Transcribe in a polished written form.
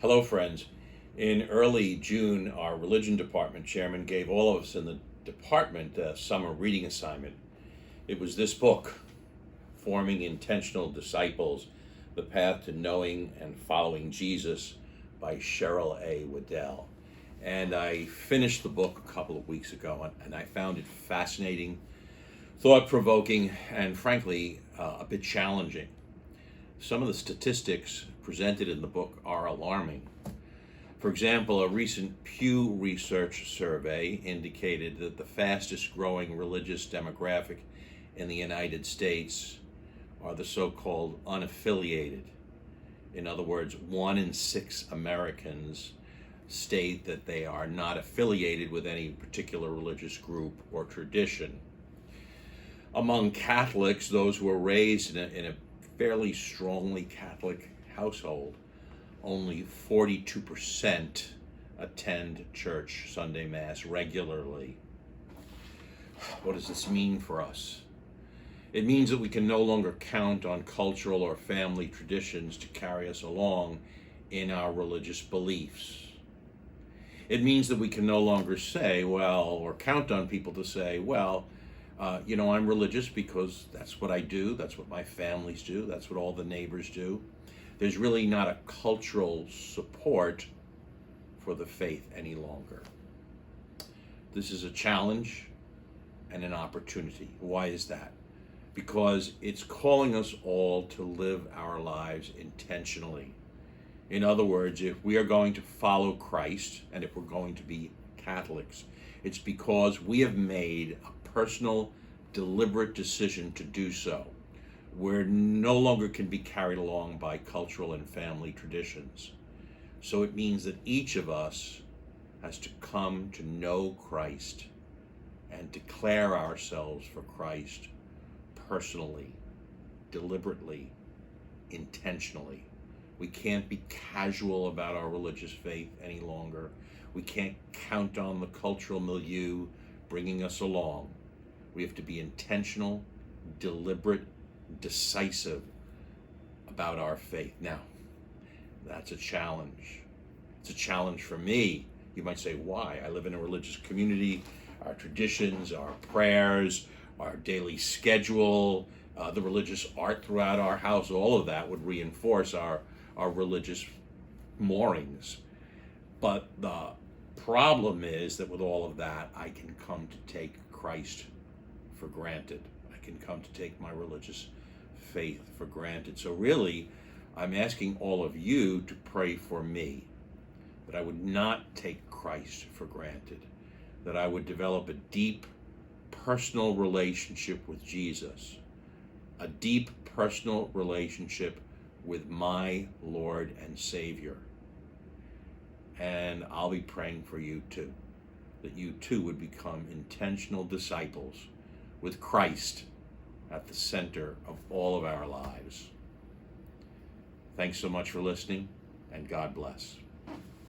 Hello, friends. In early June, our religion department chairman gave all of us in the department a summer reading assignment. It was this book, Forming Intentional Disciples, The Path to Knowing and Following Jesus by Cheryl A. Waddell. And I finished the book a couple of weeks ago, and I found it fascinating, thought-provoking, and frankly, a bit challenging. Some of the statistics presented in the book are alarming. For example, a recent Pew Research survey indicated that the fastest growing religious demographic in the United States are the so-called unaffiliated. In other words, 1 in 6 Americans state that they are not affiliated with any particular religious group or tradition. Among Catholics, those who were raised in a fairly strongly Catholic household, only 42% attend church Sunday Mass regularly. What does this mean for us? It means that we can no longer count on cultural or family traditions to carry us along in our religious beliefs. It means that we can no longer say, or count on people to say, I'm religious because that's what I do, that's what my families do, that's what all the neighbors do. There's really not a cultural support for the faith any longer. This is a challenge and an opportunity. Why is that? Because it's calling us all to live our lives intentionally. In other words, if we are going to follow Christ, and if we're going to be Catholics, it's because we have made a personal, deliberate decision to do so. We're no longer can be carried along by cultural and family traditions. So it means that each of us has to come to know Christ and declare ourselves for Christ personally, deliberately, intentionally. We can't be casual about our religious faith any longer. We can't count on the cultural milieu bringing us along. We have to be intentional, deliberate, decisive about our faith. Now, that's a challenge. It's a challenge for me. You might say, why? I live in a religious community. Our traditions, our prayers, our daily schedule, the religious art throughout our house, all of that would reinforce our religious moorings. But the problem is that with all of that, I can come to take Christ for granted. I can come to take my religious faith for granted. So really, I'm asking all of you to pray for me, that I would not take Christ for granted, that I would develop a deep personal relationship with Jesus, a deep personal relationship with my Lord and Savior. And I'll be praying for you too, that you too would become intentional disciples with Christ at the center of all of our lives. Thanks so much for listening, and God bless.